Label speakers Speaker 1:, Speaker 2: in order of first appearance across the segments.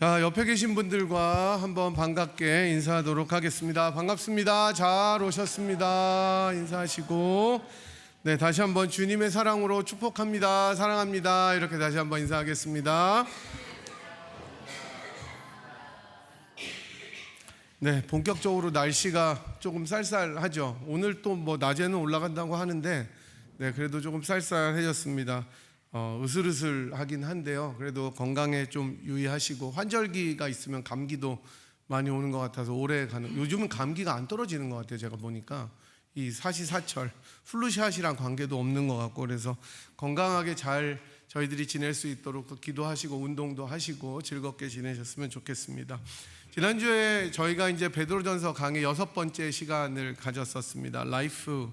Speaker 1: 자, 옆에 계신 분들과 한번 반갑게 인사하도록 하겠습니다. 반갑습니다. 잘 오셨습니다. 인사하시고, 네, 다시 한번 주님의 사랑으로 축복합니다. 사랑합니다. 이렇게 다시 한번 인사하겠습니다. 네, 본격적으로 날씨가 조금 쌀쌀하죠. 오늘 또 뭐 낮에는 올라간다고 하는데, 네, 그래도 조금 쌀쌀해졌습니다. 으슬으슬하긴 한데요. 그래도 건강에 좀 유의하시고, 환절기가 있으면 감기도 많이 오는 것 같아서 오래 가는. 요즘은 감기가 안 떨어지는 것 같아요. 제가 보니까 이 사시사철 플루샷이랑 관계도 없는 것 같고, 그래서 건강하게 잘 저희들이 지낼 수 있도록 또 기도하시고 운동도 하시고 즐겁게 지내셨으면 좋겠습니다. 지난주에 저희가 이제 베드로전서 강의 6번째 시간을 가졌었습니다. 라이프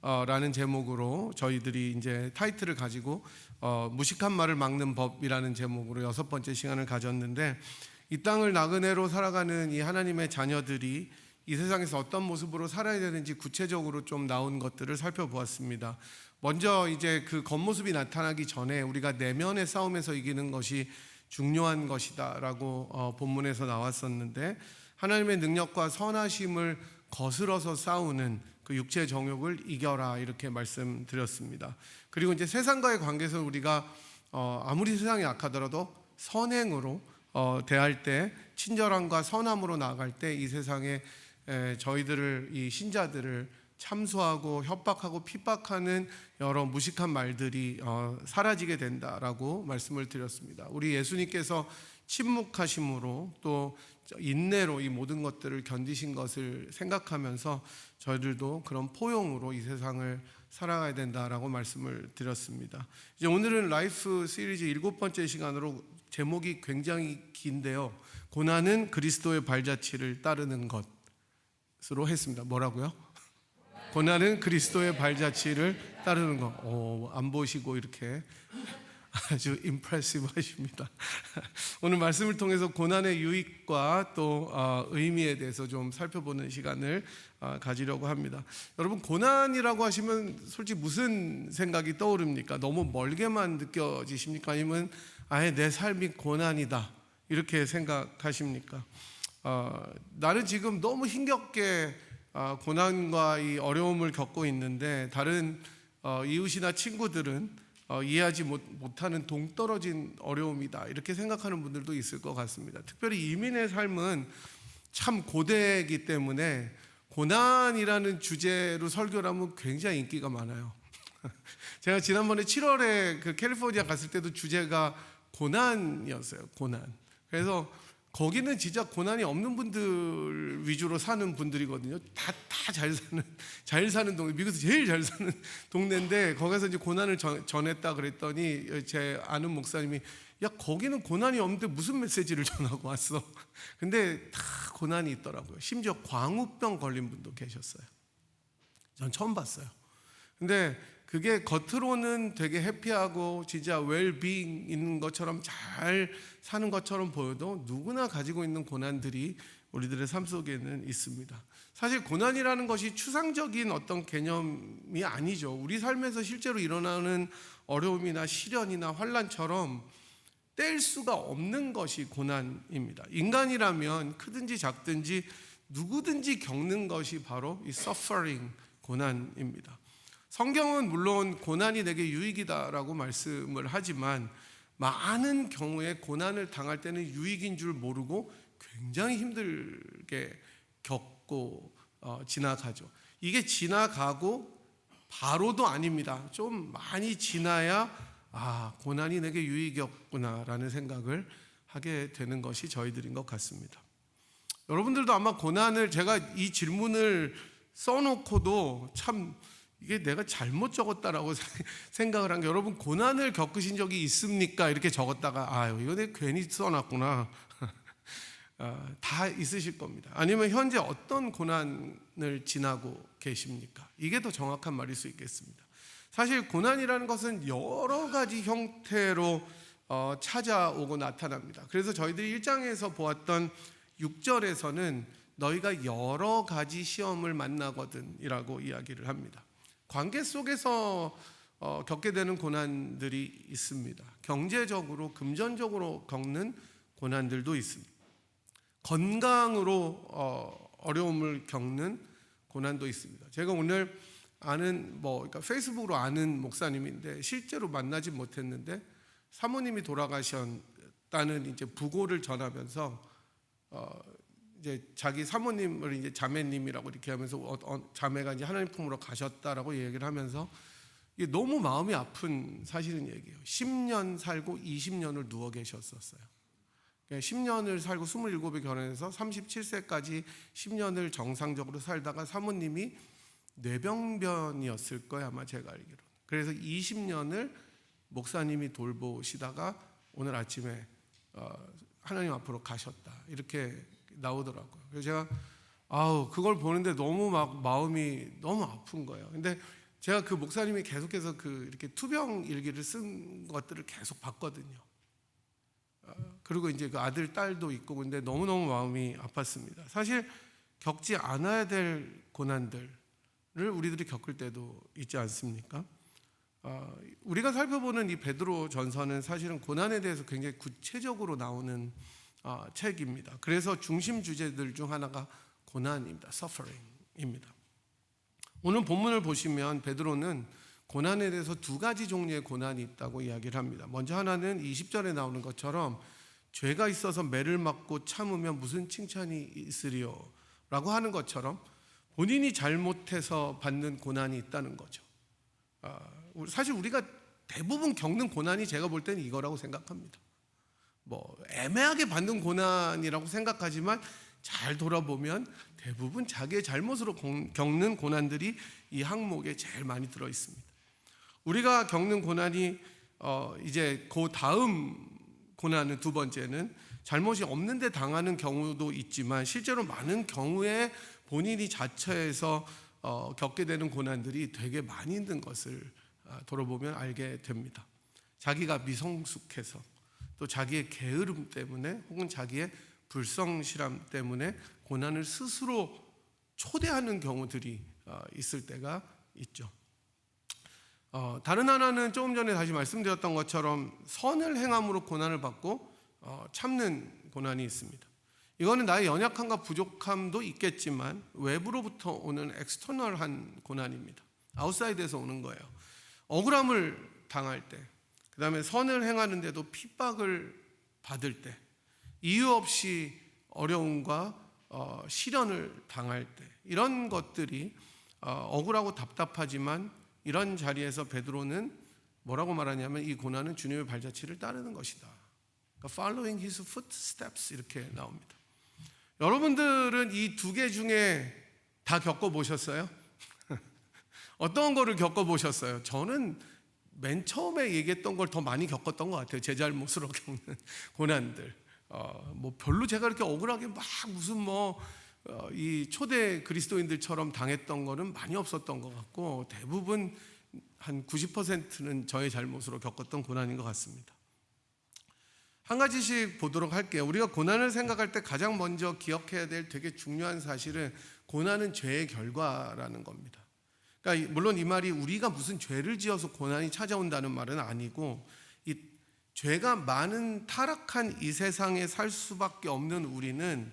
Speaker 1: 라는 제목으로 저희들이 이제 타이틀을 가지고 무식한 말을 막는 법이라는 제목으로 6번째 시간을 가졌는데, 이 땅을 나그네로 살아가는 이 하나님의 자녀들이 이 세상에서 어떤 모습으로 살아야 되는지 구체적으로 좀 나온 것들을 살펴보았습니다. 먼저 이제 그 겉모습이 나타나기 전에 우리가 내면의 싸움에서 이기는 것이 중요한 것이다라고 본문에서 나왔었는데, 하나님의 능력과 선하심을 거스러서 싸우는 그 육체의 정욕을 이겨라, 이렇게 말씀드렸습니다. 그리고 이제 세상과의 관계에서 우리가 아무리 세상이 약하더라도 선행으로 대할 때, 친절함과 선함으로 나아갈 때 이 세상에 저희들을, 이 신자들을 참소하고 협박하고 핍박하는 여러 무식한 말들이 사라지게 된다라고 말씀을 드렸습니다. 우리 예수님께서 침묵하심으로 또 인내로 이 모든 것들을 견디신 것을 생각하면서 저희들도 그런 포용으로 이 세상을 살아가야 된다라고 말씀을 드렸습니다. 이제 오늘은 라이프 시리즈 7번째 시간으로, 제목이 굉장히 긴데요, 고난은 그리스도의 발자취를 따르는 것으로 했습니다. 뭐라고요? 고난은 그리스도의 발자취를 따르는 것. 안 보시고 이렇게 아주 임프레시브 하십니다. 오늘 말씀을 통해서 고난의 유익과 또 의미에 대해서 좀 살펴보는 시간을 가지려고 합니다. 여러분, 고난이라고 하시면 솔직히 무슨 생각이 떠오릅니까? 너무 멀게만 느껴지십니까? 아니면 아예 내 삶이 고난이다, 이렇게 생각하십니까? 나는 지금 너무 힘겹게 고난과 이 어려움을 겪고 있는데, 다른 이웃이나 친구들은 이해하지 못하는 동떨어진 어려움이다, 이렇게 생각하는 분들도 있을 것 같습니다. 특별히 이민의 삶은 참 고대이기 때문에 고난이라는 주제로 설교를 하면 굉장히 인기가 많아요. 제가 지난번에 7월에 그 캘리포니아 갔을 때도 주제가 고난이었어요. 고난. 그래서 거기는 진짜 고난이 없는 분들 위주로 사는 분들이거든요. 다 잘 사는 동네, 미국에서 제일 잘 사는 동네인데, 거기서 이제 고난을 전했다 그랬더니 제 아는 목사님이, 야, 거기는 고난이 없는데 무슨 메시지를 전하고 왔어? 근데 다 고난이 있더라고요. 심지어 광우병 걸린 분도 계셨어요. 전 처음 봤어요. 근데 그게 겉으로는 되게 해피하고 진짜 웰빙 있는 것처럼 잘 사는 것처럼 보여도 누구나 가지고 있는 고난들이 우리들의 삶 속에는 있습니다. 사실 고난이라는 것이 추상적인 어떤 개념이 아니죠. 우리 삶에서 실제로 일어나는 어려움이나 시련이나 환난처럼 뗄 수가 없는 것이 고난입니다. 인간이라면 크든지 작든지 누구든지 겪는 것이 바로 이 suffering, 고난입니다. 성경은 물론 고난이 내게 유익이다라고 말씀을 하지만, 많은 경우에 고난을 당할 때는 유익인 줄 모르고 굉장히 힘들게 겪고 지나가죠. 이게 지나가고 바로도 아닙니다. 좀 많이 지나야 고난이 내게 유익이었구나라는 생각을 하게 되는 것이 저희들인 것 같습니다. 여러분들도 아마 고난을, 제가 이 질문을 써놓고도 참 이게 내가 잘못 적었다라고 생각을 한 게, 여러분 고난을 겪으신 적이 있습니까? 이렇게 적었다가 이거 내가 괜히 써놨구나. 다 있으실 겁니다. 아니면 현재 어떤 고난을 지나고 계십니까? 이게 더 정확한 말일 수 있겠습니다. 사실 고난이라는 것은 여러 가지 형태로 찾아오고 나타납니다. 그래서 저희들이 1장에서 보았던 6절에서는 너희가 여러 가지 시험을 만나거든 이라고 이야기를 합니다. 관계 속에서 겪게 되는 고난들이 있습니다. 경제적으로, 금전적으로 겪는 고난들도 있습니다. 건강으로 어려움을 겪는 고난도 있습니다. 제가 오늘 그러니까 페이스북으로 아는 목사님인데 실제로 만나지 못했는데 사모님이 돌아가셨다는 이제 부고를 전하면서 이제 자기 사모님을 이제 자매님이라고 이렇게 하면서 자매가 이제 하나님 품으로 가셨다라고 얘기를 하면서 이게 너무 마음이 아픈 사실은 얘기예요. 10년 살고 20년을 누워 계셨었어요. 10년을 살고 27에 결혼해서 37세까지 10년을 정상적으로 살다가 사모님이 뇌병변이었을 거예요, 아마 제가 알기로. 그래서 20년을 목사님이 돌보시다가 오늘 아침에 하나님 앞으로 가셨다 이렇게 나오더라고요. 그래서 제가 그걸 보는데 너무 막 마음이 너무 아픈 거예요. 근데 제가 그 목사님이 계속해서 이렇게 투병 일기를 쓴 것들을 계속 봤거든요. 그리고 이제 그 아들 딸도 있고 근데 너무너무 마음이 아팠습니다. 사실 겪지 않아야 될 고난들을 우리들이 겪을 때도 있지 않습니까? 우리가 살펴보는 이 베드로 전서는 사실은 고난에 대해서 굉장히 구체적으로 나오는 책입니다. 그래서 중심 주제들 중 하나가 고난입니다. suffering입니다. 오늘 본문을 보시면 베드로는 고난에 대해서 두 가지 종류의 고난이 있다고 이야기를 합니다. 먼저 하나는 20절에 나오는 것처럼 죄가 있어서 매를 맞고 참으면 무슨 칭찬이 있으리요 라고 하는 것처럼 본인이 잘못해서 받는 고난이 있다는 거죠. 사실 우리가 대부분 겪는 고난이 제가 볼 때는 이거라고 생각합니다. 애매하게 받는 고난이라고 생각하지만 잘 돌아보면 대부분 자기의 잘못으로 겪는 고난들이 이 항목에 제일 많이 들어 있습니다. 우리가 겪는 고난이 이제 그 다음 고난은 두 번째는 잘못이 없는데 당하는 경우도 있지만 실제로 많은 경우에 본인이 자처해서 겪게 되는 고난들이 되게 많이 있는 것을 돌아보면 알게 됩니다. 자기가 미성숙해서 또 자기의 게으름 때문에 혹은 자기의 불성실함 때문에 고난을 스스로 초대하는 경우들이 있을 때가 있죠. 다른 하나는 조금 전에 다시 말씀드렸던 것처럼 선을 행함으로 고난을 받고 참는 고난이 있습니다. 이거는 나의 연약함과 부족함도 있겠지만 외부로부터 오는 엑스터널한 고난입니다. 아웃사이드에서 오는 거예요. 억울함을 당할 때, 그 다음에 선을 행하는데도 핍박을 받을 때, 이유 없이 어려움과 시련을 당할 때, 이런 것들이 억울하고 답답하지만 이런 자리에서 베드로는 뭐라고 말하냐면 이 고난은 주님의 발자취를 따르는 것이다. 그러니까 following his footsteps 이렇게 나옵니다. 여러분들은 이 두 개 중에 다 겪어보셨어요? 어떤 거를 겪어보셨어요? 저는 맨 처음에 얘기했던 걸 더 많이 겪었던 것 같아요. 제 잘못으로 겪는 고난들. 별로 제가 이렇게 억울하게 막 무슨 이 초대 그리스도인들처럼 당했던 거는 많이 없었던 것 같고 대부분 한 90%는 저의 잘못으로 겪었던 고난인 것 같습니다. 한 가지씩 보도록 할게요. 우리가 고난을 생각할 때 가장 먼저 기억해야 될 되게 중요한 사실은 고난은 죄의 결과라는 겁니다. 그러니까 물론 이 말이 우리가 무슨 죄를 지어서 고난이 찾아온다는 말은 아니고 이 죄가 많은 타락한 이 세상에 살 수밖에 없는 우리는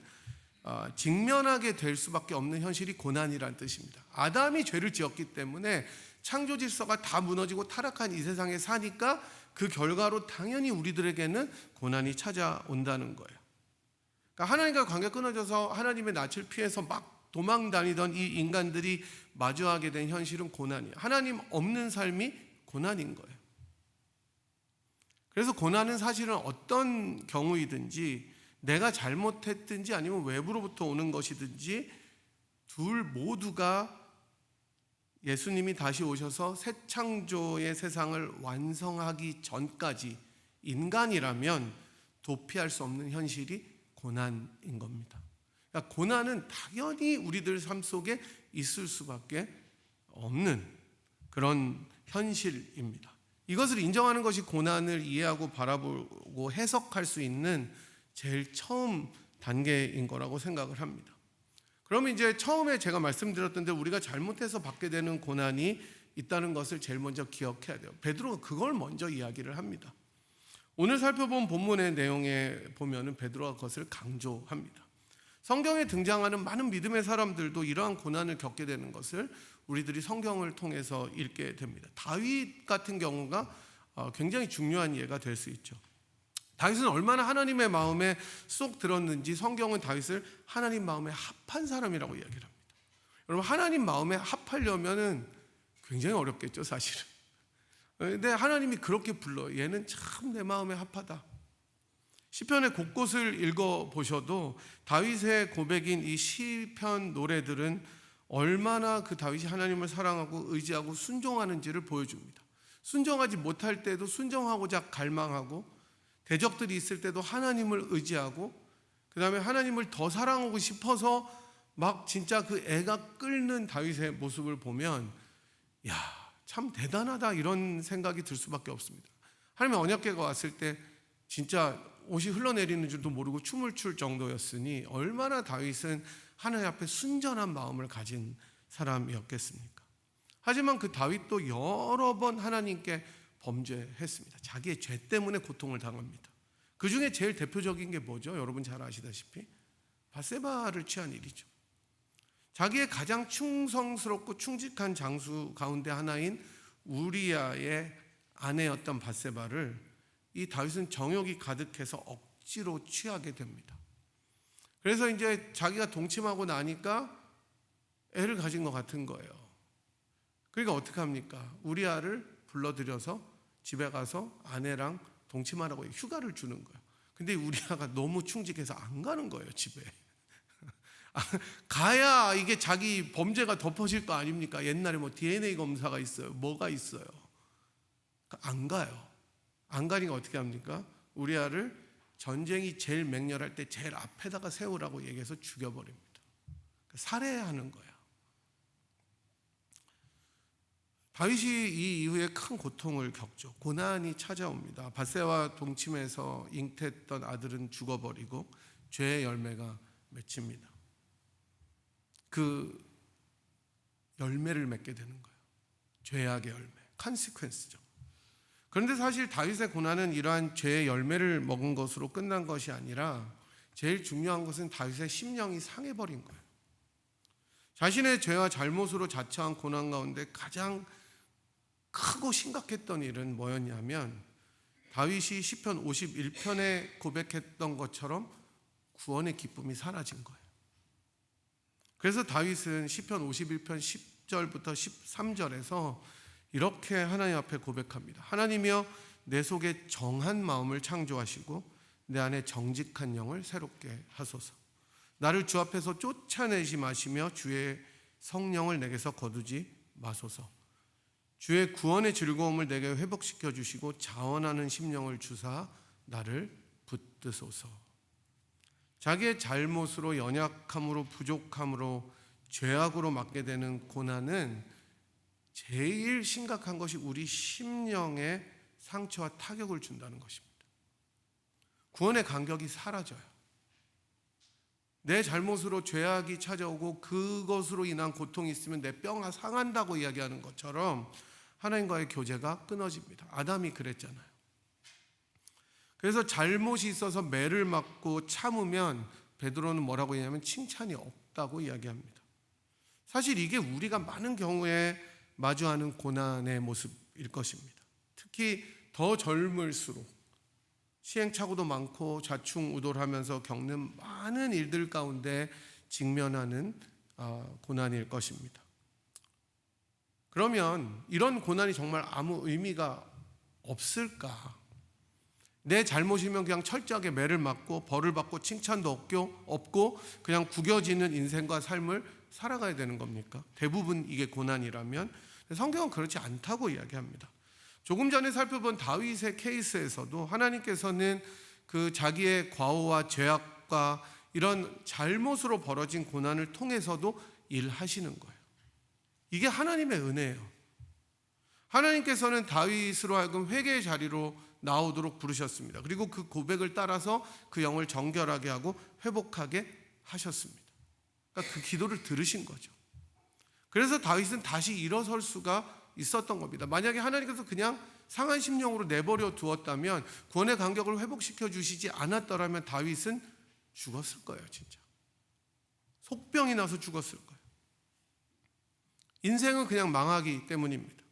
Speaker 1: 직면하게 될 수밖에 없는 현실이 고난이라는 뜻입니다. 아담이 죄를 지었기 때문에 창조 질서가 다 무너지고 타락한 이 세상에 사니까 그 결과로 당연히 우리들에게는 고난이 찾아온다는 거예요. 그러니까 하나님과 관계가 끊어져서 하나님의 낯을 피해서 막 도망 다니던 이 인간들이 마주하게 된 현실은 고난이에요. 하나님 없는 삶이 고난인 거예요. 그래서 고난은 사실은 어떤 경우이든지 내가 잘못했든지 아니면 외부로부터 오는 것이든지 둘 모두가 예수님이 다시 오셔서 새 창조의 세상을 완성하기 전까지 인간이라면 도피할 수 없는 현실이 고난인 겁니다. 그러니까 고난은 당연히 우리들 삶 속에 있을 수밖에 없는 그런 현실입니다. 이것을 인정하는 것이 고난을 이해하고 바라보고 해석할 수 있는 제일 처음 단계인 거라고 생각을 합니다. 그러면 이제 처음에 제가 말씀드렸던데 우리가 잘못해서 받게 되는 고난이 있다는 것을 제일 먼저 기억해야 돼요. 베드로가 그걸 먼저 이야기를 합니다. 오늘 살펴본 본문의 내용에 보면은 베드로가 그것을 강조합니다. 성경에 등장하는 많은 믿음의 사람들도 이러한 고난을 겪게 되는 것을 우리들이 성경을 통해서 읽게 됩니다. 다윗 같은 경우가 굉장히 중요한 예가 될 수 있죠. 다윗은 얼마나 하나님의 마음에 쏙 들었는지 성경은 다윗을 하나님 마음에 합한 사람이라고 이야기를 합니다. 여러분, 하나님 마음에 합하려면은 굉장히 어렵겠죠, 사실은. 근데 하나님이 그렇게 불러요. 얘는 참 내 마음에 합하다. 시편의 곳곳을 읽어보셔도 다윗의 고백인 이 시편 노래들은 얼마나 그 다윗이 하나님을 사랑하고 의지하고 순종하는지를 보여줍니다. 순종하지 못할 때도 순종하고자 갈망하고, 대적들이 있을 때도 하나님을 의지하고, 그 다음에 하나님을 더 사랑하고 싶어서 막 진짜 그 애가 끓는 다윗의 모습을 보면 야, 참 대단하다, 이런 생각이 들 수밖에 없습니다. 하나님의 언약궤가 왔을 때 진짜 옷이 흘러내리는 줄도 모르고 춤을 출 정도였으니 얼마나 다윗은 하나님 앞에 순전한 마음을 가진 사람이었겠습니까? 하지만 그 다윗도 여러 번 하나님께 범죄했습니다. 자기의 죄 때문에 고통을 당합니다. 그 중에 제일 대표적인 게 뭐죠? 여러분 잘 아시다시피 밧세바를 취한 일이죠. 자기의 가장 충성스럽고 충직한 장수 가운데 하나인 우리아의 아내였던 밧세바를 이 다윗은 정욕이 가득해서 억지로 취하게 됩니다. 그래서 이제 자기가 동침하고 나니까 애를 가진 것 같은 거예요. 그러니까 어떻게 합니까? 우리아를 불러들여서 집에 가서 아내랑 동침하라고 휴가를 주는 거예요. 근데 우리아가 너무 충직해서 안 가는 거예요, 집에. 가야 이게 자기 범죄가 덮어질 거 아닙니까? 옛날에 뭐 DNA 검사가 있어요. 뭐가 있어요. 안 가요. 안 가니까 어떻게 합니까? 우리아를 전쟁이 제일 맹렬할 때 제일 앞에다가 세우라고 얘기해서 죽여버립니다. 살해하는 거야. 다윗이 이 이후에 큰 고통을 겪죠. 고난이 찾아옵니다. 밧세와 동침해서 잉태했던 아들은 죽어버리고 죄의 열매가 맺힙니다. 그 열매를 맺게 되는 거예요. 죄악의 열매, 컨시퀀스죠. 그런데 사실 다윗의 고난은 이러한 죄의 열매를 먹은 것으로 끝난 것이 아니라 제일 중요한 것은 다윗의 심령이 상해버린 거예요. 자신의 죄와 잘못으로 자처한 고난 가운데 가장 크고 심각했던 일은 뭐였냐면 다윗이 시편 51편에 고백했던 것처럼 구원의 기쁨이 사라진 거예요. 그래서 다윗은 시편 51편 10절부터 13절에서 이렇게 하나님 앞에 고백합니다. 하나님이여, 내 속에 정한 마음을 창조하시고 내 안에 정직한 영을 새롭게 하소서. 나를 주 앞에서 쫓아내지 마시며 주의 성령을 내게서 거두지 마소서. 주의 구원의 즐거움을 내게 회복시켜 주시고 자원하는 심령을 주사 나를 붙드소서. 자기의 잘못으로, 연약함으로, 부족함으로, 죄악으로 맞게 되는 고난은 제일 심각한 것이 우리 심령에 상처와 타격을 준다는 것입니다. 구원의 간격이 사라져요. 내 잘못으로 죄악이 찾아오고 그것으로 인한 고통이 있으면 내 뼈가 상한다고 이야기하는 것처럼 하나님과의 교제가 끊어집니다. 아담이 그랬잖아요. 그래서 잘못이 있어서 매를 맞고 참으면 베드로는 뭐라고 얘기하면 칭찬이 없다고 이야기합니다. 사실 이게 우리가 많은 경우에 마주하는 고난의 모습일 것입니다. 특히 더 젊을수록 시행착오도 많고 좌충우돌하면서 겪는 많은 일들 가운데 직면하는 고난일 것입니다. 그러면 이런 고난이 정말 아무 의미가 없을까? 내 잘못이면 그냥 철저하게 매를 맞고 벌을 받고 칭찬도 없고 그냥 구겨지는 인생과 삶을 살아가야 되는 겁니까? 대부분 이게 고난이라면 성경은 그렇지 않다고 이야기합니다. 조금 전에 살펴본 다윗의 케이스에서도 하나님께서는 그 자기의 과오와 죄악과 이런 잘못으로 벌어진 고난을 통해서도 일하시는 거예요. 이게 하나님의 은혜예요. 하나님께서는 다윗으로 하여금 회개의 자리로 나오도록 부르셨습니다. 그리고 그 고백을 따라서 그 영을 정결하게 하고 회복하게 하셨습니다. 그러니까 그 기도를 들으신 거죠. 그래서 다윗은 다시 일어설 수가 있었던 겁니다. 만약에 하나님께서 그냥 상한 심령으로 내버려 두었다면, 구원의 간격을 회복시켜 주시지 않았더라면 다윗은 죽었을 거예요. 진짜 속병이 나서 죽었을 거예요. 인생은 그냥 망하기 때문입니다.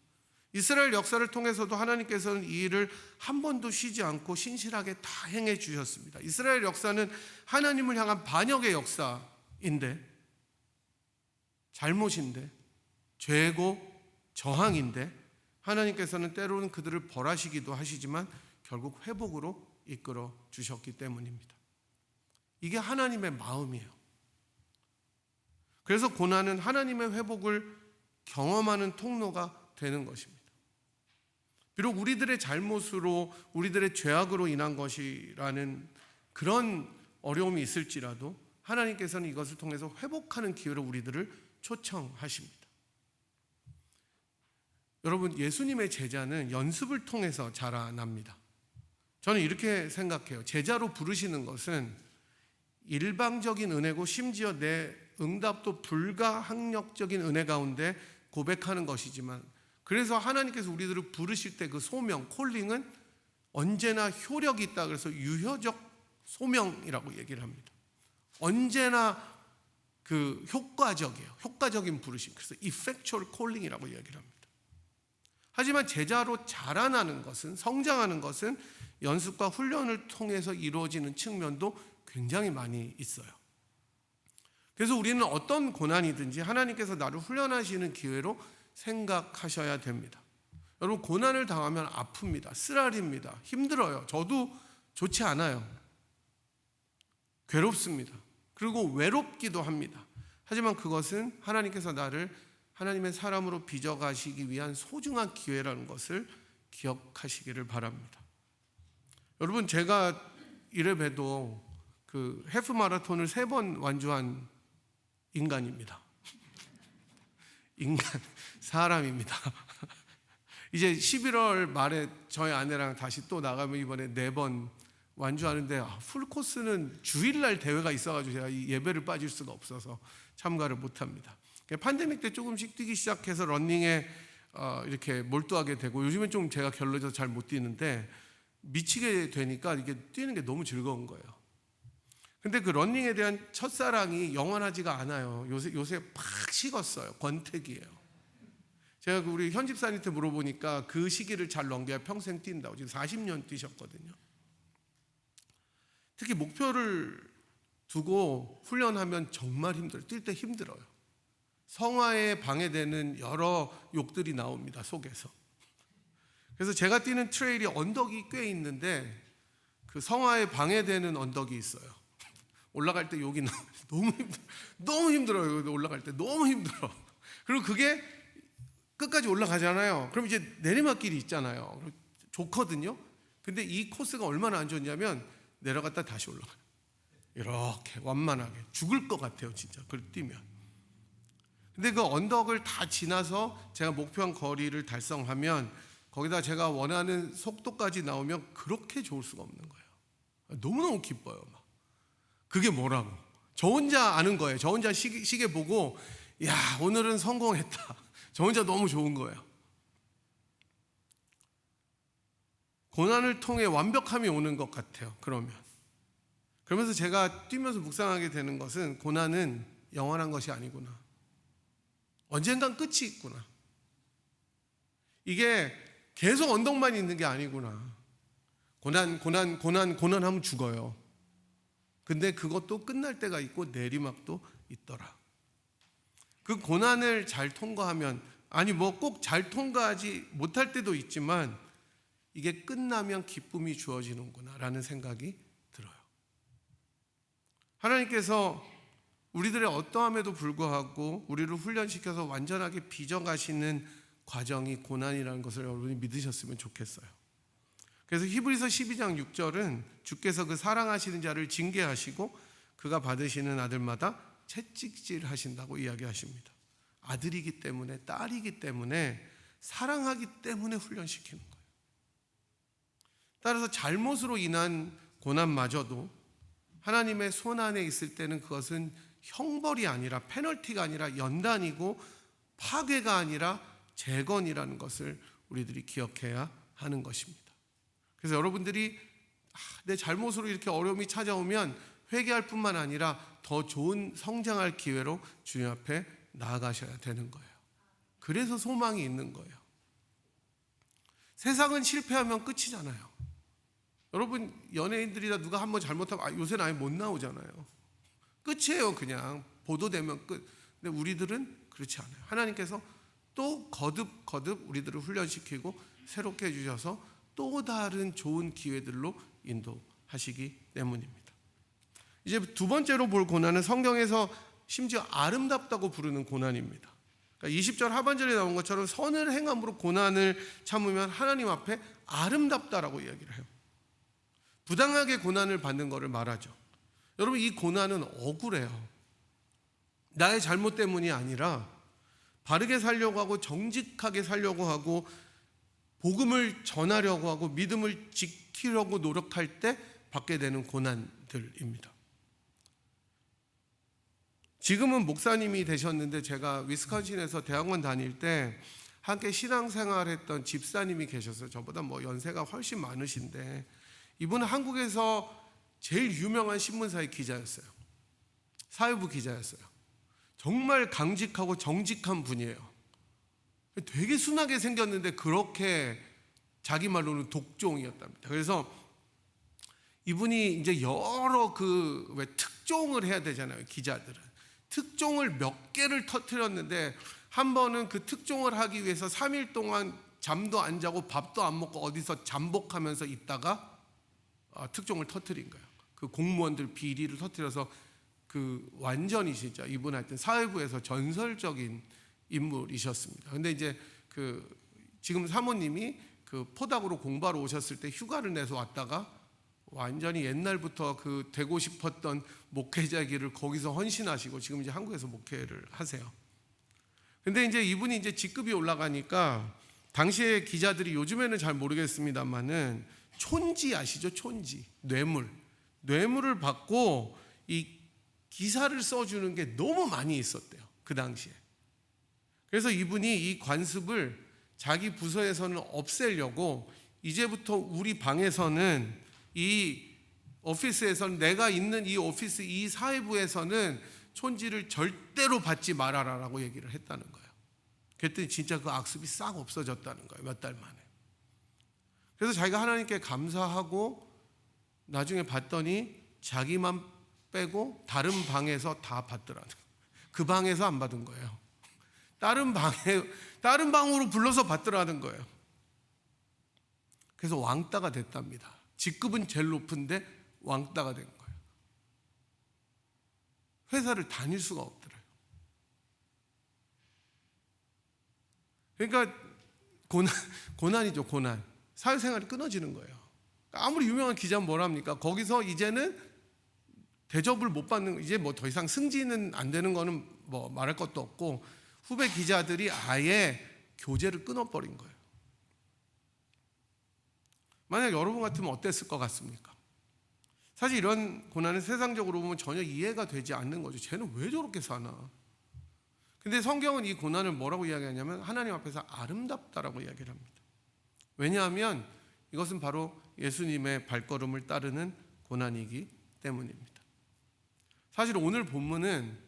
Speaker 1: 이스라엘 역사를 통해서도 하나님께서는 이 일을 한 번도 쉬지 않고 신실하게 다 행해 주셨습니다. 이스라엘 역사는 하나님을 향한 반역의 역사인데, 잘못인데, 죄고 저항인데, 하나님께서는 때로는 그들을 벌하시기도 하시지만 결국 회복으로 이끌어 주셨기 때문입니다. 이게 하나님의 마음이에요. 그래서 고난은 하나님의 회복을 경험하는 통로가 되는 것입니다. 비록 우리들의 잘못으로, 우리들의 죄악으로 인한 것이라는 그런 어려움이 있을지라도 하나님께서는 이것을 통해서 회복하는 기회로 우리들을 초청하십니다. 여러분, 예수님의 제자는 연습을 통해서 자라납니다. 저는 이렇게 생각해요. 제자로 부르시는 것은 일방적인 은혜고, 심지어 내 응답도 불가항력적인 은혜 가운데 고백하는 것이지만, 그래서 하나님께서 우리들을 부르실 때 그 소명, 콜링은 언제나 효력이 있다. 그래서 유효적 소명이라고 얘기를 합니다. 언제나 그 효과적이에요. 효과적인 부르심. 그래서 effectual calling이라고 얘기를 합니다. 하지만 제자로 자라나는 것은, 성장하는 것은 연습과 훈련을 통해서 이루어지는 측면도 굉장히 많이 있어요. 그래서 우리는 어떤 고난이든지 하나님께서 나를 훈련하시는 기회로 생각하셔야 됩니다. 여러분, 고난을 당하면 아픕니다. 쓰라립니다. 힘들어요. 저도 좋지 않아요. 괴롭습니다. 그리고 외롭기도 합니다. 하지만 그것은 하나님께서 나를 하나님의 사람으로 빚어가시기 위한 소중한 기회라는 것을 기억하시기를 바랍니다. 여러분, 제가 이래봬도 그 해프 마라톤을 3번 완주한 인간입니다. 인간, 사람입니다. 이제 11월 말에 저희 아내랑 다시 또 나가면 이번에 4번 완주하는데, 풀코스는 주일날 대회가 있어가지고 제가 이 예배를 빠질 수가 없어서 참가를 못합니다. 팬데믹 때 조금씩 뛰기 시작해서 러닝에 이렇게 몰두하게 되고, 요즘은 좀 제가 결로져서 잘 못 뛰는데 미치게 되니까 이게 뛰는 게 너무 즐거운 거예요. 근데 그 러닝에 대한 첫사랑이 영원하지가 않아요. 요새 팍 식었어요. 권태기예요. 제가 우리 현 집사님한테 물어보니까 그 시기를 잘 넘겨야 평생 뛴다고. 지금 40년 뛰셨거든요. 특히 목표를 두고 훈련하면 정말 힘들어요. 뛸 때 힘들어요. 성화에 방해되는 여러 욕들이 나옵니다, 속에서. 그래서 제가 뛰는 트레일이 언덕이 꽤 있는데 그 성화에 방해되는 언덕이 있어요. 올라갈 때 욕이 나와요. 너무 힘들어요. 올라갈 때 너무 힘들어. 그리고 그게 끝까지 올라가잖아요. 그럼 이제 내리막길이 있잖아요. 좋거든요. 근데 이 코스가 얼마나 안 좋냐면 내려갔다 다시 올라가요. 이렇게 완만하게 죽을 것 같아요, 진짜. 그걸 뛰면. 근데 그 언덕을 다 지나서 제가 목표한 거리를 달성하면 거기다 제가 원하는 속도까지 나오면 그렇게 좋을 수가 없는 거예요. 너무너무 기뻐요. 막. 그게 뭐라고? 저 혼자 아는 거예요. 저 혼자 시계 보고, 야, 오늘은 성공했다. 저 혼자 너무 좋은 거예요. 고난을 통해 완벽함이 오는 것 같아요. 그러면서 제가 뛰면서 묵상하게 되는 것은, 고난은 영원한 것이 아니구나. 언젠간 끝이 있구나. 이게 계속 언덕만 있는 게 아니구나. 고난하면 죽어요. 근데 그것도 끝날 때가 있고 내리막도 있더라. 그 고난을 잘 통과하면, 아니 뭐 꼭 잘 통과하지 못할 때도 있지만 이게 끝나면 기쁨이 주어지는구나 라는 생각이 들어요. 하나님께서 우리들의 어떠함에도 불구하고 우리를 훈련시켜서 완전하게 빚어가시는 과정이 고난이라는 것을 여러분이 믿으셨으면 좋겠어요. 그래서 히브리서 12장 6절은 주께서 그 사랑하시는 자를 징계하시고 그가 받으시는 아들마다 채찍질 하신다고 이야기하십니다. 아들이기 때문에, 딸이기 때문에, 사랑하기 때문에 훈련시키는 거예요. 따라서 잘못으로 인한 고난마저도 하나님의 손 안에 있을 때는 그것은 형벌이 아니라, 페널티가 아니라 연단이고 파괴가 아니라 재건이라는 것을 우리들이 기억해야 하는 것입니다. 그래서 여러분들이 내 잘못으로 이렇게 어려움이 찾아오면 회개할 뿐만 아니라 더 좋은 성장할 기회로 주님 앞에 나아가셔야 되는 거예요. 그래서 소망이 있는 거예요. 세상은 실패하면 끝이잖아요. 여러분, 연예인들이나 누가 한번 잘못하면 요새는 아예 못 나오잖아요. 끝이에요. 그냥 보도되면 끝. 근데 우리들은 그렇지 않아요. 하나님께서 또 거듭 우리들을 훈련시키고 새롭게 해주셔서 또 다른 좋은 기회들로 인도하시기 때문입니다. 이제 두 번째로 볼 고난은 성경에서 심지어 아름답다고 부르는 고난입니다. 그러니까 20절 하반절에 나온 것처럼 선을 행함으로 고난을 참으면 하나님 앞에 아름답다라고 이야기를 해요. 부당하게 고난을 받는 것을 말하죠. 여러분, 이 고난은 억울해요. 나의 잘못 때문이 아니라 바르게 살려고 하고 정직하게 살려고 하고 복음을 전하려고 하고 믿음을 지키려고 노력할 때 받게 되는 고난들입니다. 지금은 목사님이 되셨는데 제가 위스콘신에서 대학원 다닐 때 함께 신앙생활했던 집사님이 계셨어요. 저보다 연세가 훨씬 많으신데 이분은 한국에서 제일 유명한 신문사의 기자였어요. 사회부 기자였어요. 정말 강직하고 정직한 분이에요. 되게 순하게 생겼는데 그렇게 자기 말로는 독종이었답니다. 그래서 이분이 이제 여러 왜 특종을 해야 되잖아요. 기자들은 특종을 몇 개를 터뜨렸는데 한 번은 그 특종을 하기 위해서 3일 동안 잠도 안 자고 밥도 안 먹고 어디서 잠복하면서 있다가 특종을 터뜨린 거예요. 그 공무원들 비리를 터뜨려서 완전히 진짜 이분 하여튼 사회부에서 전설적인 인물이셨습니다. 근데 이제 지금 사모님이 포닥으로 공부하러 오셨을 때 휴가를 내서 왔다가 완전히 옛날부터 되고 싶었던 목회자 길을 거기서 헌신하시고 지금 이제 한국에서 목회를 하세요. 근데 이제 이분이 이제 직급이 올라가니까 당시에 기자들이 요즘에는 잘 모르겠습니다만은 촌지 아시죠? 촌지. 뇌물을 받고 이 기사를 써주는 게 너무 많이 있었대요. 그 당시에. 그래서 이분이 이 관습을 자기 부서에서는 없애려고 이제부터 우리 방에서는 이 오피스에서는 내가 있는 이 오피스 이 사회부에서는 촌지를 절대로 받지 말아라라고 얘기를 했다는 거예요. 그랬더니 진짜 그 악습이 싹 없어졌다는 거예요. 몇 달 만에. 그래서 자기가 하나님께 감사하고 나중에 봤더니 자기만 빼고 다른 방에서 다 받더라는 거예요. 그 방에서 안 받은 거예요. 다른 방으로 불러서 받더라는 거예요. 그래서 왕따가 됐답니다. 직급은 제일 높은데 왕따가 된 거예요. 회사를 다닐 수가 없더래요. 그러니까 고난이죠, 고난. 사회생활이 끊어지는 거예요. 아무리 유명한 기자는 뭐랍니까? 거기서 이제는 대접을 못 받는, 이제 더 이상 승진은 안 되는 거는 말할 것도 없고 후배 기자들이 아예 교제를 끊어버린 거예요. 만약 여러분 같으면 어땠을 것 같습니까? 사실 이런 고난은 세상적으로 보면 전혀 이해가 되지 않는 거죠. 쟤는 왜 저렇게 사나? 근데 성경은 이 고난을 뭐라고 이야기하냐면 하나님 앞에서 아름답다라고 이야기를 합니다. 왜냐하면 이것은 바로 예수님의 발걸음을 따르는 고난이기 때문입니다. 사실 오늘 본문은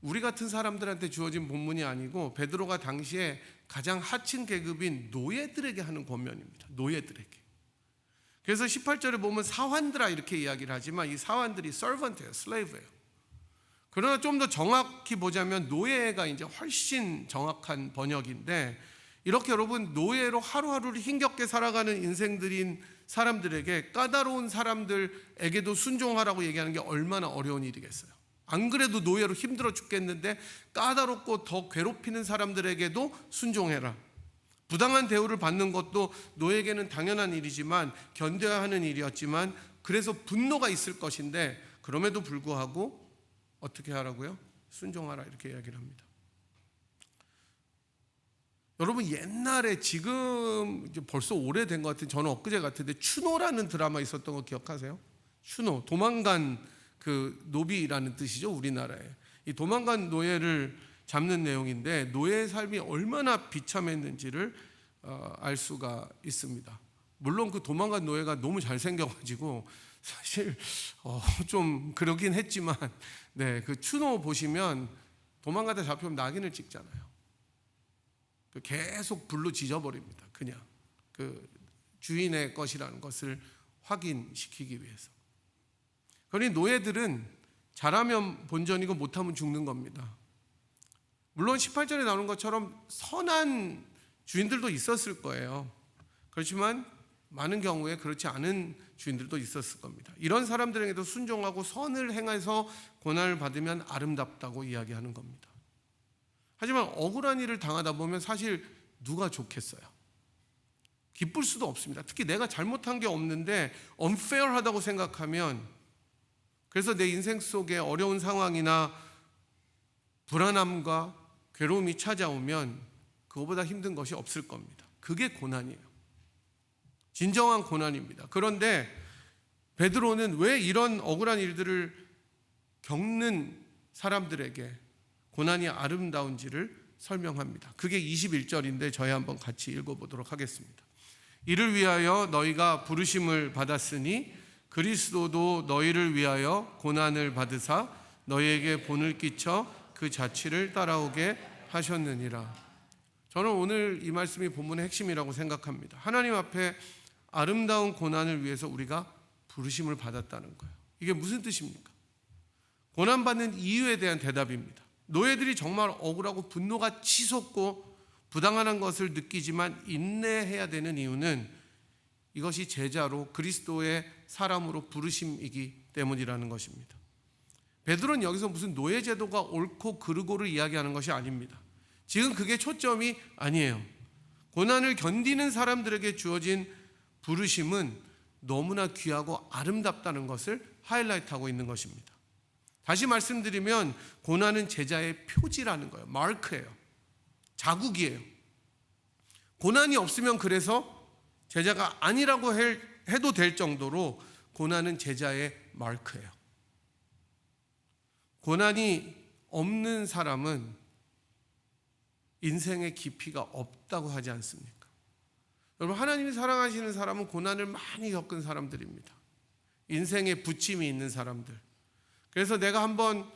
Speaker 1: 우리 같은 사람들한테 주어진 본문이 아니고 베드로가 당시에 가장 하층 계급인 노예들에게 하는 권면입니다. 노예들에게. 그래서 18절에 보면 사환들아 이렇게 이야기를 하지만 이 사환들이 servant예요, slave예요. 그러나 좀 더 정확히 보자면 노예가 이제 훨씬 정확한 번역인데 이렇게 여러분 노예로 하루하루를 힘겹게 살아가는 인생들인 사람들에게 까다로운 사람들에게도 순종하라고 얘기하는 게 얼마나 어려운 일이겠어요. 안 그래도 노예로 힘들어 죽겠는데 까다롭고 더 괴롭히는 사람들에게도 순종해라. 부당한 대우를 받는 것도 노예에게는 당연한 일이지만 견뎌야 하는 일이었지만 그래서 분노가 있을 것인데 그럼에도 불구하고 어떻게 하라고요? 순종하라 이렇게 이야기를 합니다. 여러분 옛날에 지금 이제 벌써 오래된 것 같은데 저는 엊그제 같은데 추노라는 드라마 있었던 거 기억하세요? 추노, 도망간 노비라는 뜻이죠. 우리나라에 이 도망간 노예를 잡는 내용인데 노예의 삶이 얼마나 비참했는지를 알 수가 있습니다. 물론 그 도망간 노예가 너무 잘생겨가지고 사실 좀 그러긴 했지만, 그 추노 보시면 도망가다 잡히면 낙인을 찍잖아요. 계속 불로 지져버립니다. 그냥 그 주인의 것이라는 것을 확인시키기 위해서. 그러니 노예들은 잘하면 본전이고 못하면 죽는 겁니다. 물론 18절에 나오는 것처럼 선한 주인들도 있었을 거예요. 그렇지만 많은 경우에 그렇지 않은 주인들도 있었을 겁니다. 이런 사람들에게도 순종하고 선을 행해서 고난을 받으면 아름답다고 이야기하는 겁니다. 하지만 억울한 일을 당하다 보면 사실 누가 좋겠어요? 기쁠 수도 없습니다. 특히 내가 잘못한 게 없는데 unfair하다고 생각하면, 그래서 내 인생 속에 어려운 상황이나 불안함과 괴로움이 찾아오면 그거보다 힘든 것이 없을 겁니다. 그게 고난이에요. 진정한 고난입니다. 그런데 베드로는 왜 이런 억울한 일들을 겪는 사람들에게 고난이 아름다운지를 설명합니다. 그게 21절인데 저희 한번 같이 읽어보도록 하겠습니다. 이를 위하여 너희가 부르심을 받았으니 그리스도도 너희를 위하여 고난을 받으사 너희에게 본을 끼쳐 그 자취를 따라오게 하셨느니라. 저는 오늘 이 말씀이 본문의 핵심이라고 생각합니다. 하나님 앞에 아름다운 고난을 위해서 우리가 부르심을 받았다는 거예요. 이게 무슨 뜻입니까? 고난받는 이유에 대한 대답입니다. 노예들이 정말 억울하고 분노가 치솟고 부당한 것을 느끼지만 인내해야 되는 이유는 이것이 제자로 그리스도의 사람으로 부르심이기 때문이라는 것입니다. 베드로는 여기서 무슨 노예 제도가 옳고 그르고를 이야기하는 것이 아닙니다. 지금 그게 초점이 아니에요. 고난을 견디는 사람들에게 주어진 부르심은 너무나 귀하고 아름답다는 것을 하이라이트하고 있는 것입니다. 다시 말씀드리면 고난은 제자의 표지라는 거예요. 마크예요. 자국이에요. 고난이 없으면 그래서 제자가 아니라고 해도 될 정도로 고난은 제자의 마크예요. 고난이 없는 사람은 인생의 깊이가 없다고 하지 않습니까? 여러분, 하나님이 사랑하시는 사람은 고난을 많이 겪은 사람들입니다. 인생에 부침이 있는 사람들. 그래서 내가 한번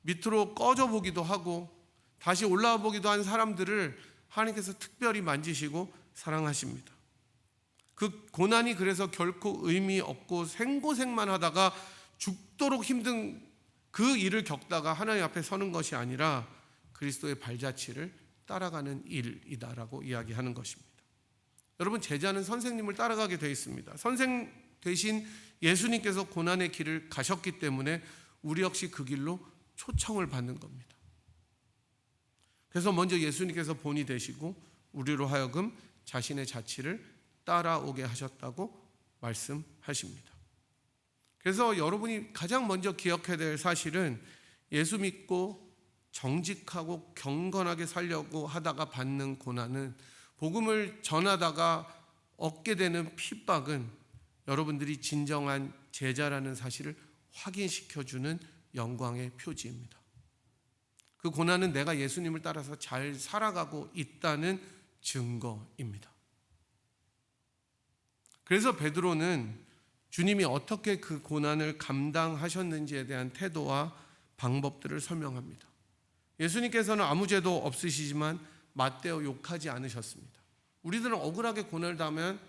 Speaker 1: 밑으로 꺼져 보기도 하고 다시 올라와 보기도 한 사람들을 하나님께서 특별히 만지시고 사랑하십니다. 그 고난이 그래서 결코 의미 없고 생고생만 하다가 죽도록 힘든 그 일을 겪다가 하나님 앞에 서는 것이 아니라 그리스도의 발자취를 따라가는 일이다라고 이야기하는 것입니다. 여러분, 제자는 선생님을 따라가게 되어 있습니다. 선생 대신 예수님께서 고난의 길을 가셨기 때문에 우리 역시 그 길로 초청을 받는 겁니다. 그래서 먼저 예수님께서 본이 되시고 우리로 하여금 자신의 자취를 따라오게 하셨다고 말씀하십니다. 그래서 여러분이 가장 먼저 기억해야 될 사실은 예수 믿고 정직하고 경건하게 살려고 하다가 받는 고난은, 복음을 전하다가 얻게 되는 핍박은 여러분들이 진정한 제자라는 사실을 확인시켜주는 영광의 표지입니다. 그 고난은 내가 예수님을 따라서 잘 살아가고 있다는 증거입니다. 그래서 베드로는 주님이 어떻게 그 고난을 감당하셨는지에 대한 태도와 방법들을 설명합니다. 예수님께서는 아무 죄도 없으시지만 맞대어 욕하지 않으셨습니다. 우리들은 억울하게 고난을 당하면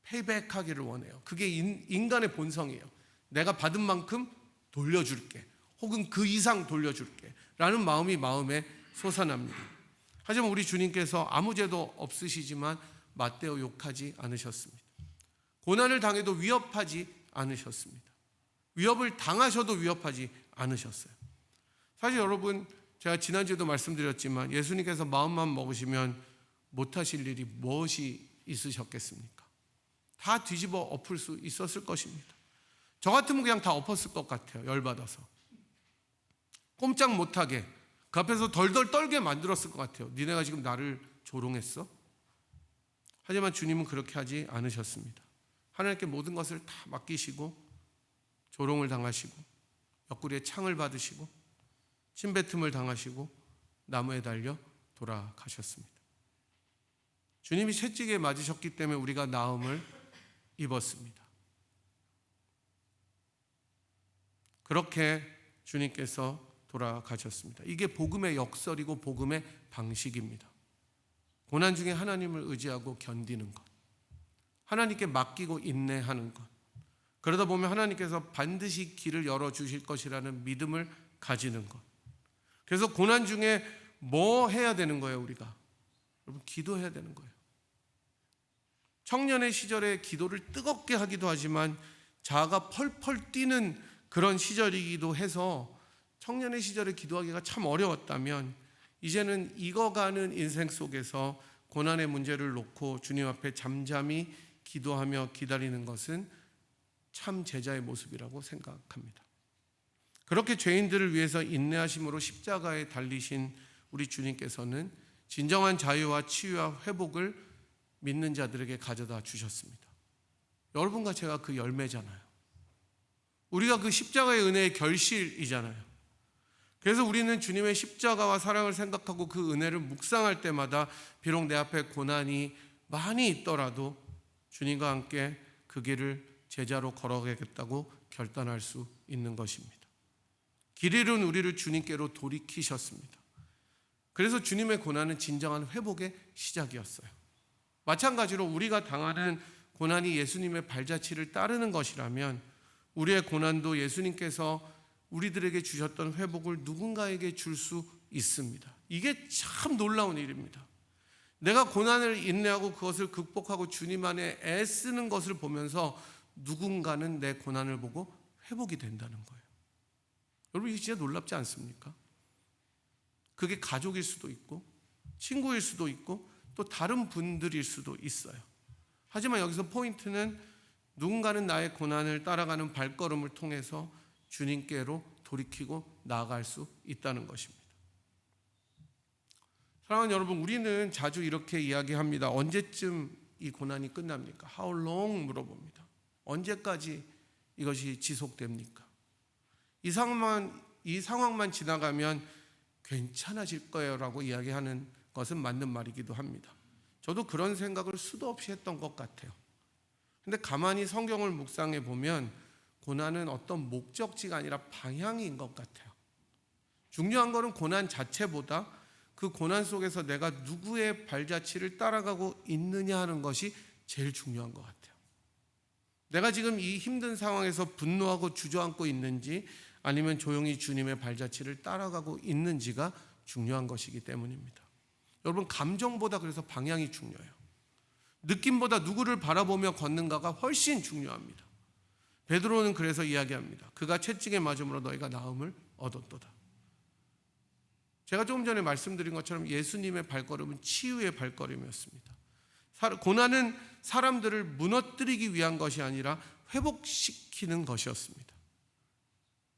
Speaker 1: 페이백하기를 원해요. 그게 인간의 본성이에요. 내가 받은 만큼 돌려줄게, 혹은 그 이상 돌려줄게 라는 마음이 마음에 솟아납니다. 하지만 우리 주님께서 아무 죄도 없으시지만 맞대어 욕하지 않으셨습니다. 고난을 당해도 위협하지 않으셨습니다. 위협을 당하셔도 위협하지 않으셨어요. 사실 여러분, 제가 지난주에도 말씀드렸지만 예수님께서 마음만 먹으시면 못하실 일이 무엇이 있으셨겠습니까? 다 뒤집어 엎을 수 있었을 것입니다. 저 같으면 그냥 다 엎었을 것 같아요. 열받아서 꼼짝 못하게 그 앞에서 덜덜 떨게 만들었을 것 같아요. 니네가 지금 나를 조롱했어? 하지만 주님은 그렇게 하지 않으셨습니다. 하나님께 모든 것을 다 맡기시고 조롱을 당하시고 옆구리에 창을 받으시고 침뱉음을 당하시고 나무에 달려 돌아가셨습니다. 주님이 채찍에 맞으셨기 때문에 우리가 나음을 입었습니다. 그렇게 주님께서 돌아가셨습니다. 이게 복음의 역설이고 복음의 방식입니다. 고난 중에 하나님을 의지하고 견디는 것, 하나님께 맡기고 인내하는 것, 그러다 보면 하나님께서 반드시 길을 열어주실 것이라는 믿음을 가지는 것. 그래서 고난 중에 뭐 해야 되는 거예요? 우리가 여러분, 기도해야 되는 거예요. 청년의 시절에 기도를 뜨겁게 하기도 하지만 자아가 펄펄 뛰는 그런 시절이기도 해서 청년의 시절에 기도하기가 참 어려웠다면 이제는 익어가는 인생 속에서 고난의 문제를 놓고 주님 앞에 잠잠히 기도하며 기다리는 것은 참 제자의 모습이라고 생각합니다. 그렇게 죄인들을 위해서 인내하심으로 십자가에 달리신 우리 주님께서는 진정한 자유와 치유와 회복을 믿는 자들에게 가져다 주셨습니다. 여러분과 제가 그 열매잖아요. 우리가 그 십자가의 은혜의 결실이잖아요. 그래서 우리는 주님의 십자가와 사랑을 생각하고 그 은혜를 묵상할 때마다 비록 내 앞에 고난이 많이 있더라도 주님과 함께 그 길을 제자로 걸어가겠다고 결단할 수 있는 것입니다. 길 잃은 우리를 주님께로 돌이키셨습니다. 그래서 주님의 고난은 진정한 회복의 시작이었어요. 마찬가지로 우리가 당하는 고난이 예수님의 발자취를 따르는 것이라면 우리의 고난도 예수님께서 우리들에게 주셨던 회복을 누군가에게 줄 수 있습니다. 이게 참 놀라운 일입니다. 내가 고난을 인내하고 그것을 극복하고 주님 안에 애쓰는 것을 보면서 누군가는 내 고난을 보고 회복이 된다는 거예요. 여러분, 이게 진짜 놀랍지 않습니까? 그게 가족일 수도 있고 친구일 수도 있고 또 다른 분들일 수도 있어요. 하지만 여기서 포인트는 누군가는 나의 고난을 따라가는 발걸음을 통해서 주님께로 돌이키고 나아갈 수 있다는 것입니다. 사랑하는 여러분, 우리는 자주 이렇게 이야기합니다. 언제쯤 이 고난이 끝납니까? How long 물어봅니다. 언제까지 이것이 지속됩니까? 이 상황만 지나가면 괜찮아질 거예요 라고 이야기하는 것은 맞는 말이기도 합니다. 저도 그런 생각을 수도 없이 했던 것 같아요. 근데 가만히 성경을 묵상해 보면 고난은 어떤 목적지가 아니라 방향인 것 같아요. 중요한 것은 고난 자체보다 그 고난 속에서 내가 누구의 발자취를 따라가고 있느냐 하는 것이 제일 중요한 것 같아요. 내가 지금 이 힘든 상황에서 분노하고 주저앉고 있는지 아니면 조용히 주님의 발자취를 따라가고 있는지가 중요한 것이기 때문입니다. 여러분, 감정보다 그래서 방향이 중요해요. 느낌보다 누구를 바라보며 걷는가가 훨씬 중요합니다. 베드로는 그래서 이야기합니다. 그가 채찍에 맞음으로 너희가 나음을 얻었도다. 제가 조금 전에 말씀드린 것처럼 예수님의 발걸음은 치유의 발걸음이었습니다. 고난은 사람들을 무너뜨리기 위한 것이 아니라 회복시키는 것이었습니다.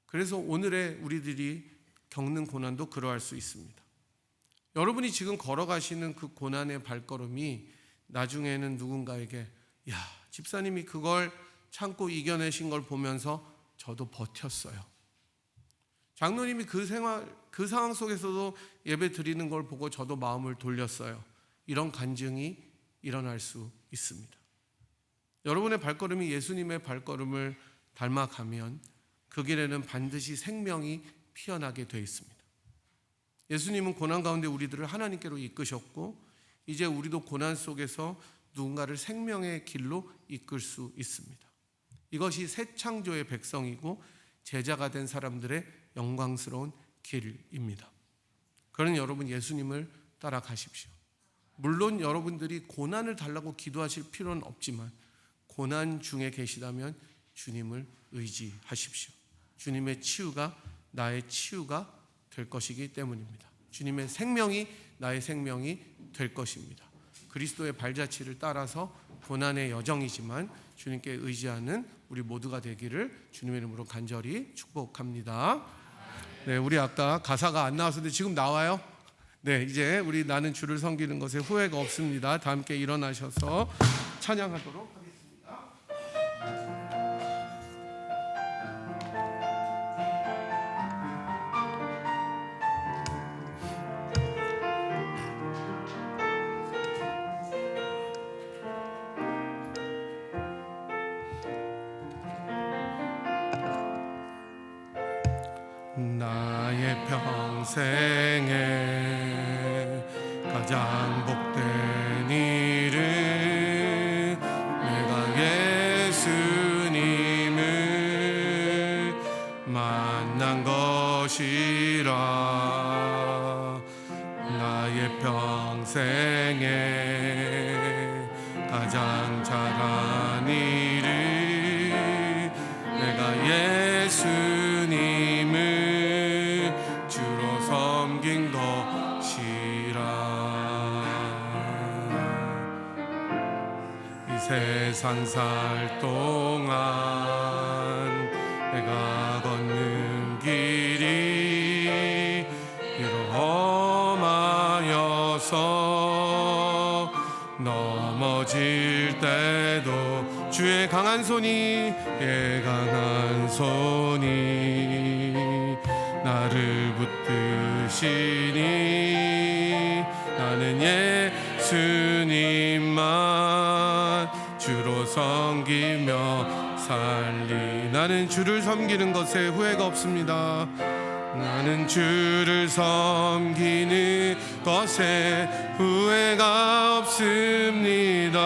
Speaker 1: 그래서 오늘의 우리들이 겪는 고난도 그러할 수 있습니다. 여러분이 지금 걸어가시는 그 고난의 발걸음이 나중에는 누군가에게 야, 집사님이 그걸 참고 이겨내신 걸 보면서 저도 버텼어요. 장로님이 그 상황 속에서도 예배 드리는 걸 보고 저도 마음을 돌렸어요. 이런 간증이 일어날 수 있습니다. 여러분의 발걸음이 예수님의 발걸음을 닮아가면 그 길에는 반드시 생명이 피어나게 되어 있습니다. 예수님은 고난 가운데 우리들을 하나님께로 이끄셨고 이제 우리도 고난 속에서 누군가를 생명의 길로 이끌 수 있습니다. 이것이 새 창조의 백성이고 제자가 된 사람들의 영광스러운 길입니다. 그러니 여러분, 예수님을 따라가십시오. 물론 여러분들이 고난을 달라고 기도하실 필요는 없지만 고난 중에 계시다면 주님을 의지하십시오. 주님의 치유가 나의 치유가 될 것이기 때문입니다. 주님의 생명이 나의 생명이 될 것입니다. 그리스도의 발자취를 따라서 고난의 여정이지만 주님께 의지하는 우리 모두가 되기를 주님의 이름으로 간절히 축복합니다. 네, 우리 아까 가사가 안 나왔었는데 지금 나와요. 네, 이제 우리 나는 주를 섬기는 것에 후회가 없습니다. 다 함께 일어나셔서 찬양하도록 하겠습니다. 나의 평생에 가장 복된 일은 내가 예수님을 만난 것이라. 나의 평생에 가장 잘한 일은 내가 예수님을 주로 섬긴 것이라. 이 세상 살 동안 내가 걷는 길이 비록 험하여서 넘어질 때도 주의 강한 손이 나를 붙드시니 나는 예수님만 주로 섬기며 살리. 나는 주를 섬기는 것에 후회가 없습니다. 나는 주를 섬기는 것에 후회가 없습니다.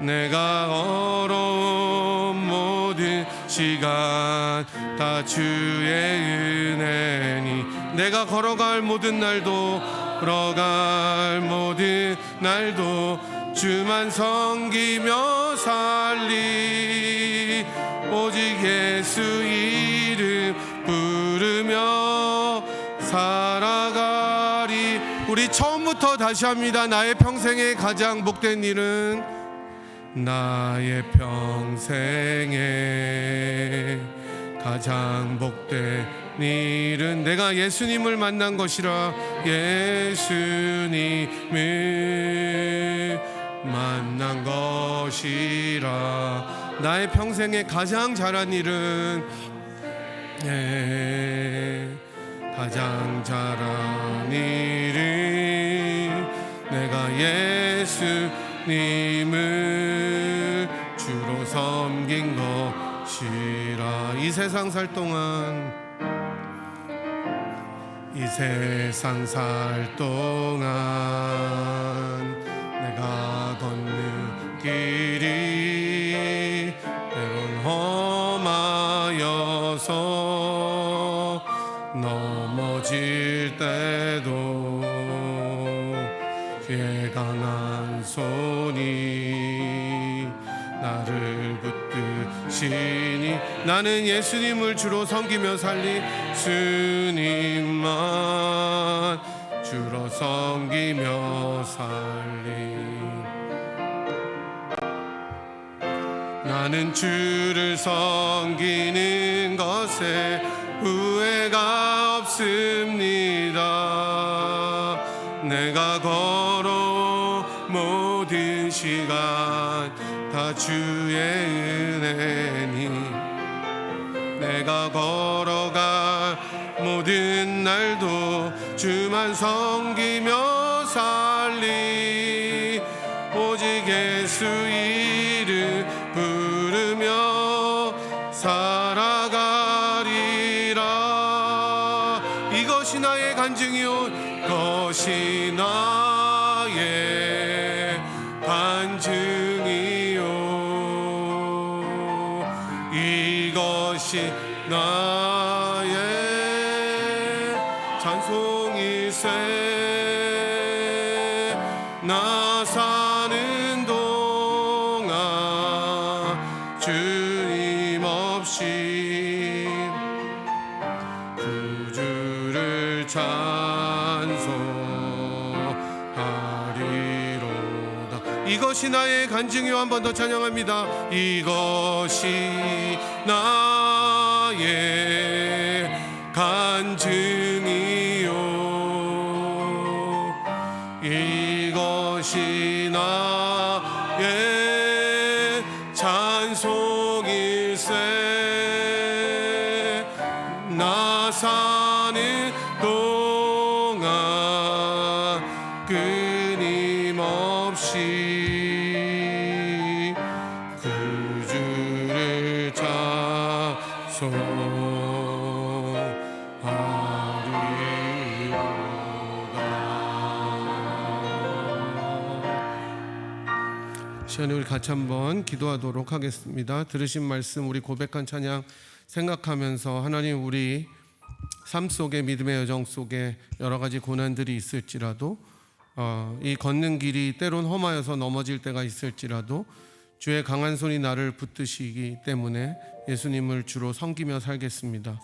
Speaker 1: 내가 어려운 모든 시간 다 주의 은혜니. 내가 걸어갈 모든 날도 주만 섬기며 살리. 오직 예수 이름 부르며 살아가리. 우리 처음부터 다시 합니다. 나의 평생에 가장 복된 일은 나의 평생에 가장 복된 일은 내가 예수님을 만난 것이라. 예수님을 만난 것이라. 나의 평생에 가장 잘한 일은 가장 잘한 일은 내가 예수님을 주로 섬긴 것이라. 이 세상 살 동안 내가 걷는 길이 때론 험하여서 넘어질 때도 주의 강한 손이 나를 붙드시니 나는 예수님을 주로 섬기며 살리. 주님만 주로 섬기며 살리. 나는 주를 섬기는 것에 후회가 없습니다. 내가 걸어 모든 시간 다 주의 은혜니. 내가 걸어갈 모든 날도 주만 섬기며 살리. 오직 예수 이름 부르며 살아가리라. 이것이 나의 간증이요, 이것이 나의 간증이요, 이것이 나의 찬송일세. 나 사는 동안 주님 없이 구주를 찬송하리로다. 이것이 나의 간증이요. 한 번 더 찬양합니다. 이것이 나의 간증이요, 이것이 나의 찬송일세. 나 사는 동안 끊임없이 구주를 찬송. 시간에 우리 같이 한번 기도하도록 하겠습니다. 들으신 말씀, 우리 고백한 찬양 생각하면서 하나님, 우리 삶 속에, 믿음의 여정 속에 여러 가지 고난들이 있을지라도, 이 걷는 길이 때론 험하여서 넘어질 때가 있을지라도 주의 강한 손이 나를 붙드시기 때문에 예수님을 주로 섬기며 살겠습니다.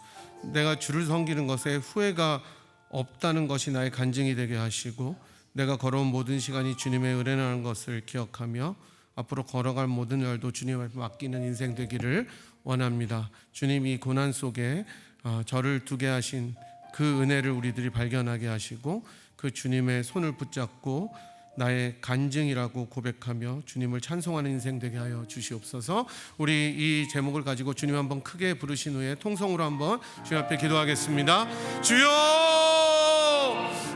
Speaker 1: 내가 주를 섬기는 것에 후회가 없다는 것이 나의 간증이 되게 하시고, 내가 걸어온 모든 시간이 주님의 은혜라는 것을 기억하며 앞으로 걸어갈 모든 날도 주님 앞에 맡기는 인생 되기를 원합니다. 주님, 이 고난 속에 저를 두게 하신 그 은혜를 우리들이 발견하게 하시고, 그 주님의 손을 붙잡고 나의 간증이라고 고백하며 주님을 찬송하는 인생 되게 하여 주시옵소서. 우리 이 제목을 가지고 주님 한번 크게 부르신 후에 통성으로 한번 주님 앞에 기도하겠습니다. 주여!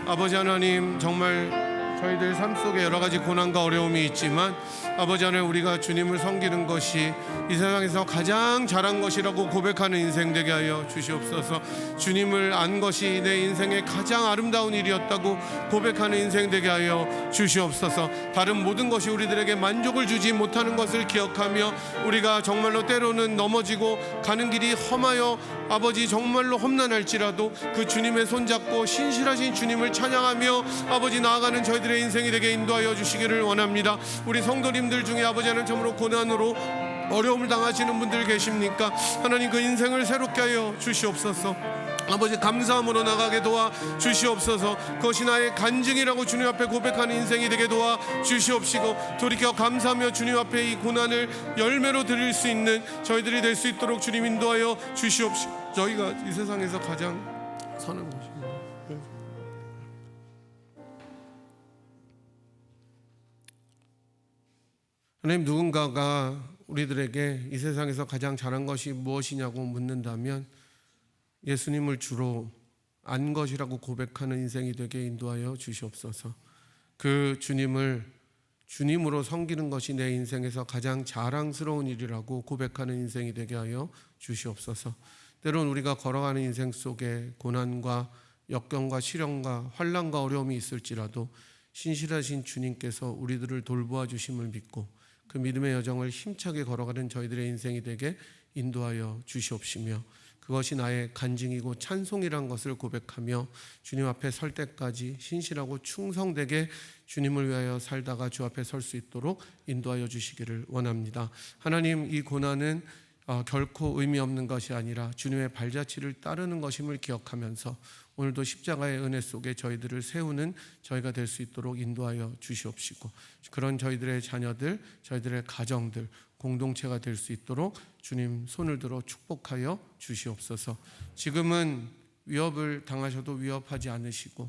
Speaker 1: 아버지 하나님, 정말 저희들 삶 속에 여러 가지 고난과 어려움이 있지만 아버지 하나님, 우리가 주님을 섬기는 것이 이 세상에서 가장 잘한 것이라고 고백하는 인생 되게 하여 주시옵소서. 주님을 안 것이 내 인생의 가장 아름다운 일이었다고 고백하는 인생 되게 하여 주시옵소서. 다른 모든 것이 우리들에게 만족을 주지 못하는 것을 기억하며 우리가 정말로 때로는 넘어지고 가는 길이 험하여 아버지 정말로 험난할지라도 그 주님의 손잡고 신실하신 주님을 찬양하며 아버지 나아가는 저희들의 인생이 되게 인도하여 주시기를 원합니다. 우리 성도님들 중에 아버지 하나님, 참으로 고난으로 어려움을 당하시는 분들 계십니까? 하나님, 그 인생을 새롭게 하여 주시옵소서. 아버지, 감사함으로 나가게 도와 주시옵소서. 그것이 나의 간증이라고 주님 앞에 고백하는 인생이 되게 도와 주시옵시고, 돌이켜 감사하며 주님 앞에 이 고난을 열매로 드릴 수 있는 저희들이 될 수 있도록 주님 인도하여 주시옵시고, 저희가 이 세상에서 가장 선한 것입니다. 하나님, 누군가가 우리들에게 이 세상에서 가장 잘한 것이 무엇이냐고 묻는다면 예수님을 주로 안 것이라고 고백하는 인생이 되게 인도하여 주시옵소서. 그 주님을 주님으로 섬기는 것이 내 인생에서 가장 자랑스러운 일이라고 고백하는 인생이 되게 하여 주시옵소서. 때론 우리가 걸어가는 인생 속에 고난과 역경과 시련과 환난과 어려움이 있을지라도 신실하신 주님께서 우리들을 돌보아 주심을 믿고 그 믿음의 여정을 힘차게 걸어가는 저희들의 인생이 되게 인도하여 주시옵시며, 그것이 나의 간증이고 찬송이란 것을 고백하며 주님 앞에 설 때까지 신실하고 충성되게 주님을 위하여 살다가 주 앞에 설 수 있도록 인도하여 주시기를 원합니다. 하나님, 이 고난은 결코 의미 없는 것이 아니라 주님의 발자취를 따르는 것임을 기억하면서 오늘도 십자가의 은혜 속에 저희들을 세우는 저희가 될 수 있도록 인도하여 주시옵시고, 그런 저희들의 자녀들, 저희들의 가정들, 공동체가 될 수 있도록 주님 손을 들어 축복하여 주시옵소서. 지금은 위협을 당하셔도 위협하지 않으시고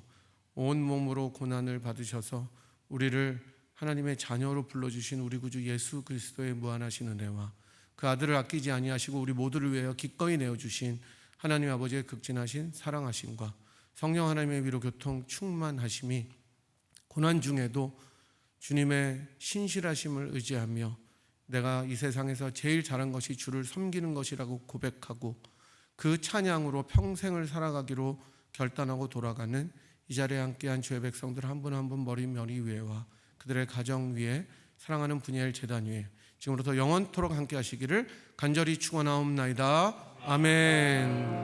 Speaker 1: 온몸으로 고난을 받으셔서 우리를 하나님의 자녀로 불러주신 우리 구주 예수 그리스도의 무한하신 은혜와 그 아들을 아끼지 아니하시고 우리 모두를 위하여 기꺼이 내어주신 하나님 아버지의 극진하신 사랑하심과 성령 하나님의 위로 교통 충만하심이 고난 중에도 주님의 신실하심을 의지하며 내가 이 세상에서 제일 잘한 것이 주를 섬기는 것이라고 고백하고 그 찬양으로 평생을 살아가기로 결단하고 돌아가는 이 자리에 함께한 주의 백성들 한 분 한 분 머리 위에와 그들의 가정 위에, 사랑하는 분야의 재단 위에 지금부터 영원토록 함께 하시기를 간절히 축원하옵나이다. 아멘.